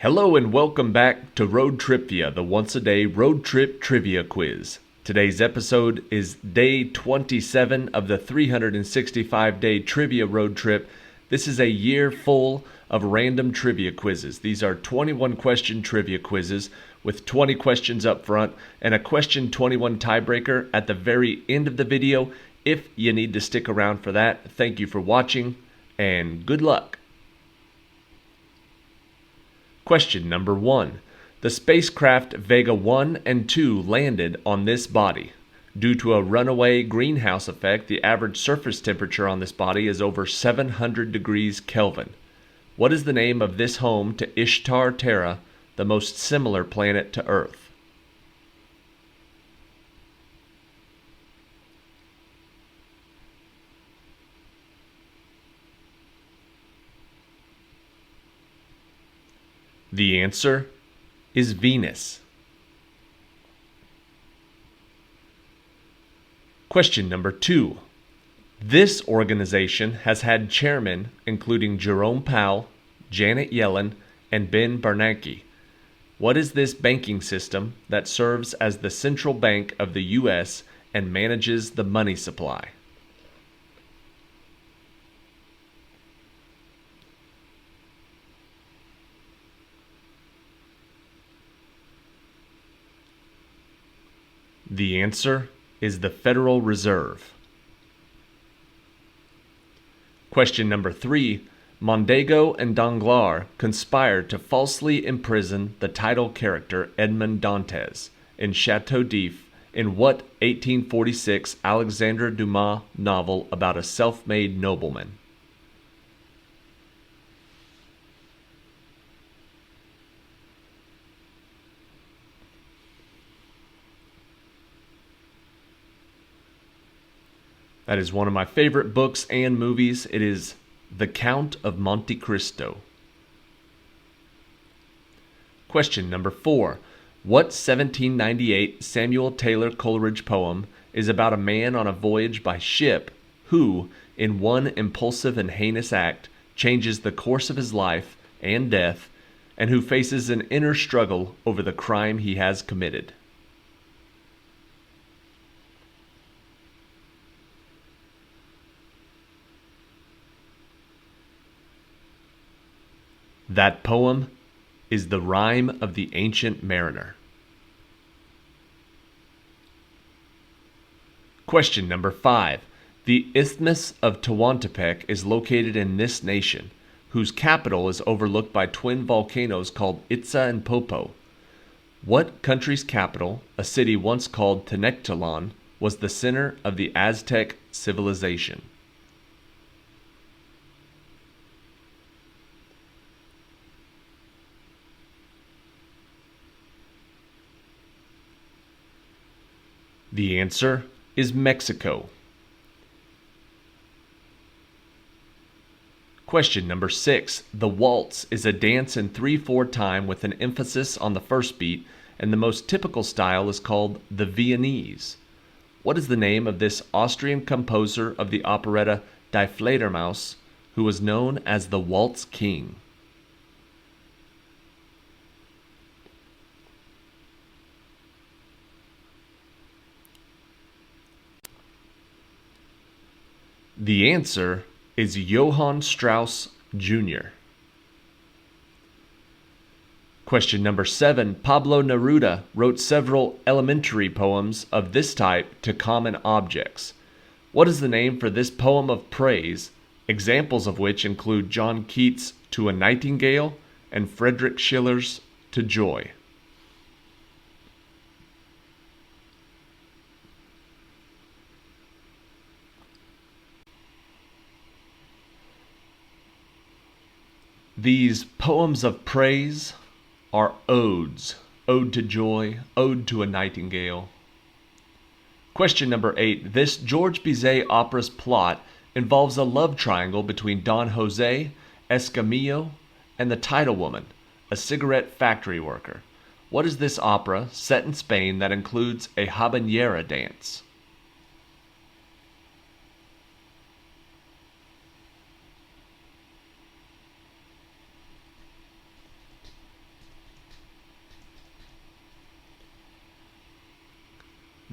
Hello and welcome back to Road Trivia, the once-a-day road trip trivia quiz. Today's episode is day 27 of the 365-day trivia road trip. This is a year full of random trivia quizzes. These are 21-question trivia quizzes with 20 questions up front and a question 21 tiebreaker at the very end of the video. If you need to stick around for that, thank you for watching and good luck. Question number 1. The spacecraft Vega 1 and 2 landed on this body. Due to a runaway greenhouse effect, the average surface temperature on this body is over 700 degrees Kelvin. What is the name of this home to Ishtar Terra, the most similar planet to Earth? The answer is Venus. Question number 2. This organization has had chairmen including Jerome Powell, Janet Yellen, and Ben Bernanke. What is this banking system that serves as the central bank of the U.S. and manages the money supply? The answer is the Federal Reserve. Question number 3. Mondego and Danglars conspired to falsely imprison the title character Edmond Dantes in Chateau d'If in what 1846 Alexandre Dumas novel about a self-made nobleman? That is one of my favorite books and movies. It is The Count of Monte Cristo. Question number 4. What 1798 Samuel Taylor Coleridge poem is about a man on a voyage by ship who, in one impulsive and heinous act, changes the course of his life and death, and who faces an inner struggle over the crime he has committed? That poem is The Rime of the Ancient Mariner. Question number 5. The Isthmus of Tehuantepec is located in this nation, whose capital is overlooked by twin volcanoes called Itza and Popo. What country's capital, a city once called Tenochtitlan, was the center of the Aztec civilization? The answer is Mexico. Question number 6. The waltz is a dance in 3/4 time with an emphasis on the first beat, and the most typical style is called the Viennese. What is the name of this Austrian composer of the operetta Die Fledermaus, who was known as the Waltz King? The answer is Johann Strauss Jr. Question number 7. Pablo Neruda wrote several elementary poems of this type to common objects. What is the name for this poem of praise, examples of which include John Keats' To a Nightingale and Friedrich Schiller's To Joy? These poems of praise are odes. Ode to Joy, Ode to a Nightingale. Question number 8. This George Bizet opera's plot involves a love triangle between Don Jose, Escamillo, and the title woman, a cigarette factory worker. What is this opera set in Spain that includes a habanera dance?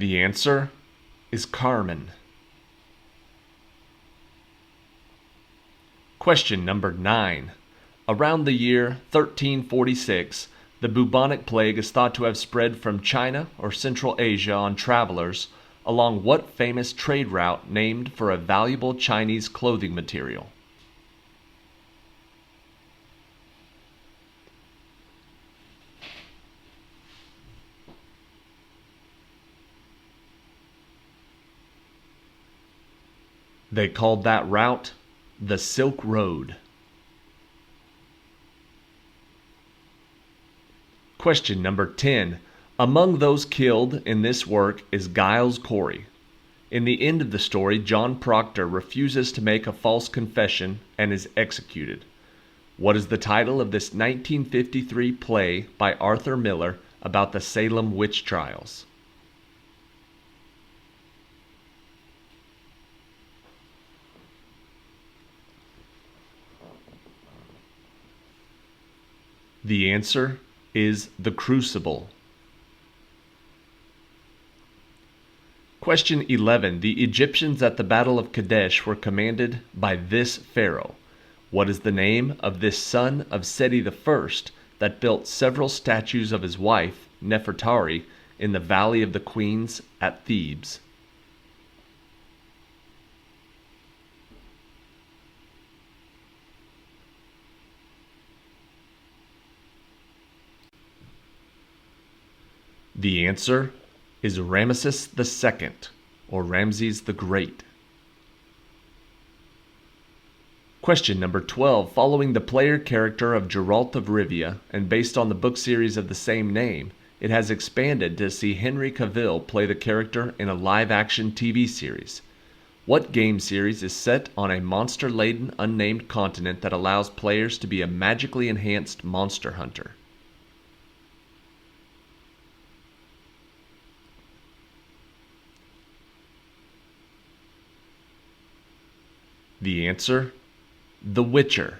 The answer is Carmen. Question number 9. Around the year 1346, the bubonic plague is thought to have spread from China or Central Asia on travelers along what famous trade route named for a valuable Chinese clothing material? They called that route the Silk Road. Question number 10. Among those killed in this work is Giles Corey. In the end of the story, John Proctor refuses to make a false confession and is executed. What is the title of this 1953 play by Arthur Miller about the Salem witch trials? The answer is The Crucible. Question 11. The Egyptians at the Battle of Kadesh were commanded by this pharaoh. What is the name of this son of Seti I that built several statues of his wife, Nefertari, in the Valley of the Queens at Thebes? The answer is Ramesses II, or Ramses the Great. Question number 12. Following the player character of Geralt of Rivia, and based on the book series of the same name, it has expanded to see Henry Cavill play the character in a live-action TV series. What game series is set on a monster-laden unnamed continent that allows players to be a magically enhanced monster hunter? The answer, The Witcher.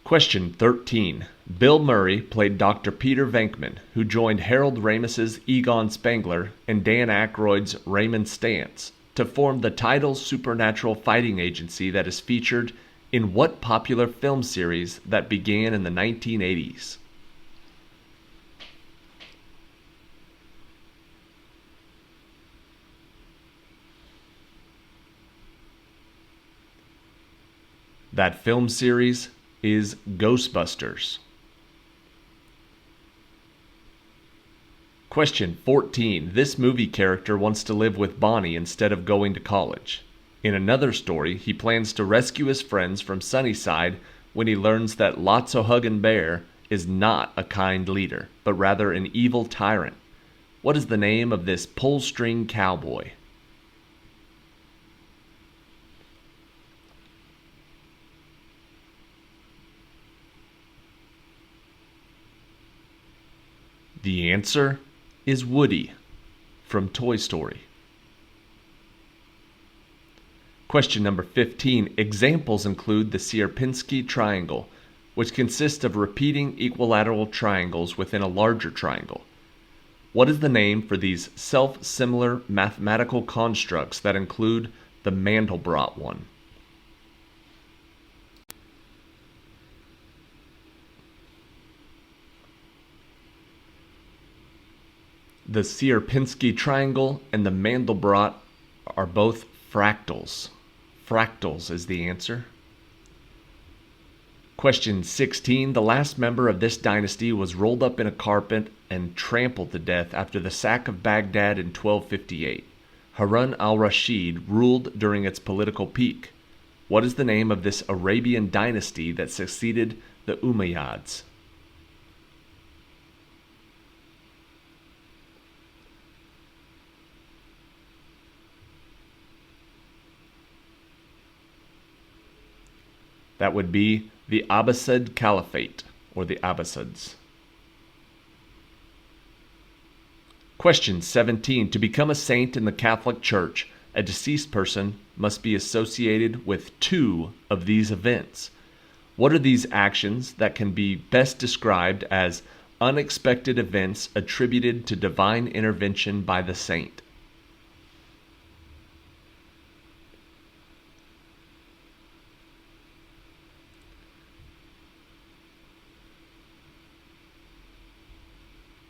Question 13. Bill Murray played Dr. Peter Venkman, who joined Harold Ramis's Egon Spengler and Dan Aykroyd's Raymond Stantz to form the Tidal Supernatural Fighting Agency that is featured in what popular film series that began in the 1980s? That film series is Ghostbusters. Question 14. This movie character wants to live with Bonnie instead of going to college. In another story, he plans to rescue his friends from Sunnyside when he learns that Lotso-Huggin Bear is not a kind leader, but rather an evil tyrant. What is the name of this pull-string cowboy? The answer is Woody from Toy Story. Question number 15. Examples include the Sierpinski triangle, which consists of repeating equilateral triangles within a larger triangle. What is the name for these self-similar mathematical constructs that include the Mandelbrot one? The Sierpinski triangle and the Mandelbrot are both fractals. Fractals is the answer. Question 16. The last member of this dynasty was rolled up in a carpet and trampled to death after the sack of Baghdad in 1258. Harun al-Rashid ruled during its political peak. What is the name of this Arabian dynasty that succeeded the Umayyads? That would be the Abbasid Caliphate, or the Abbasids. Question 17. To become a saint in the Catholic Church, a deceased person must be associated with two of these events. What are these actions that can be best described as unexpected events attributed to divine intervention by the saint.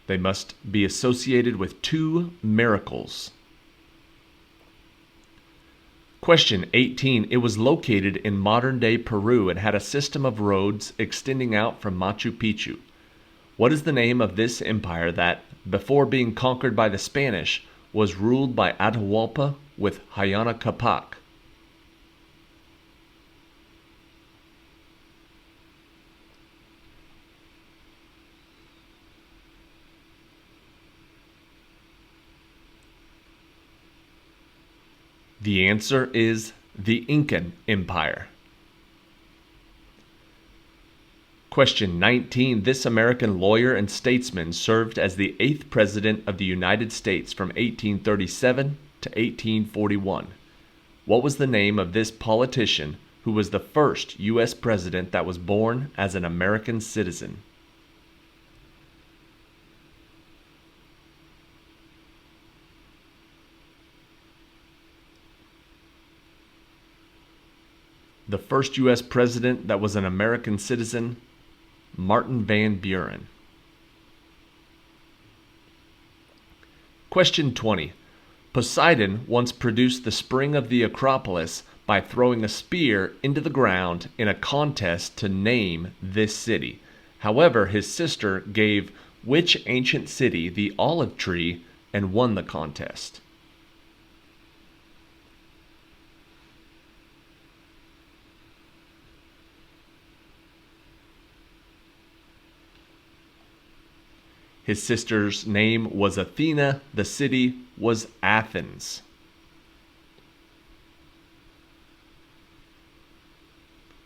They must be associated with 2 miracles. Question 18. It was located in modern-day Peru and had a system of roads extending out from Machu Picchu. What is the name of this empire that, before being conquered by the Spanish, was ruled by Atahualpa with Huayna Capac? The answer is the Inca Empire. Question 19. This American lawyer and statesman served as the 8th President of the United States from 1837 to 1841. What was the name of this politician who was the first U.S. President that was born as an American citizen? The first U.S. President that was an American citizen, Martin Van Buren. Question 20. Poseidon once produced the spring of the Acropolis by throwing a spear into the ground in a contest to name this city. However, his sister gave which ancient city the olive tree and won the contest? His sister's name was Athena. The city was Athens.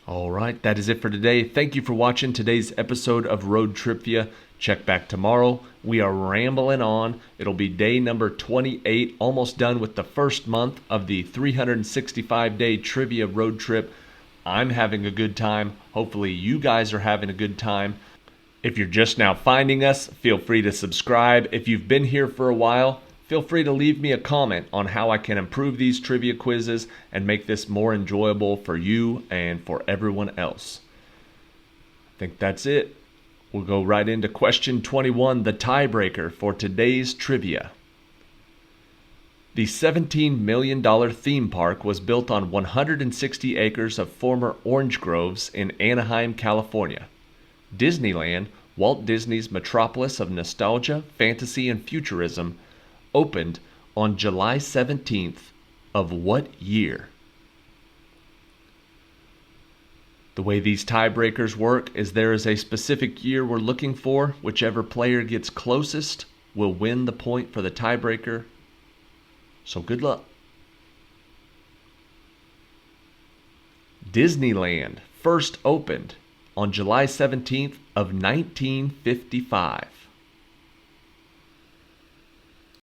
All right, that is it for today. Thank you for watching today's episode of Road Trivia. Check back tomorrow. We are rambling on. It'll be day number 28, almost done with the first month of the 365-day trivia road trip. I'm having a good time. Hopefully you guys are having a good time. If you're just now finding us, feel free to subscribe. If you've been here for a while, feel free to leave me a comment on how I can improve these trivia quizzes and make this more enjoyable for you and for everyone else. I think that's it. We'll go right into question 21, the tiebreaker for today's trivia. The $17 million theme park was built on 160 acres of former orange groves in Anaheim, California. Disneyland, Walt Disney's metropolis of nostalgia, fantasy, and futurism, opened on July 17th of what year? The way these tiebreakers work is there is a specific year we're looking for. Whichever player gets closest will win the point for the tiebreaker. So good luck. Disneyland first opened on July 17th of 1955.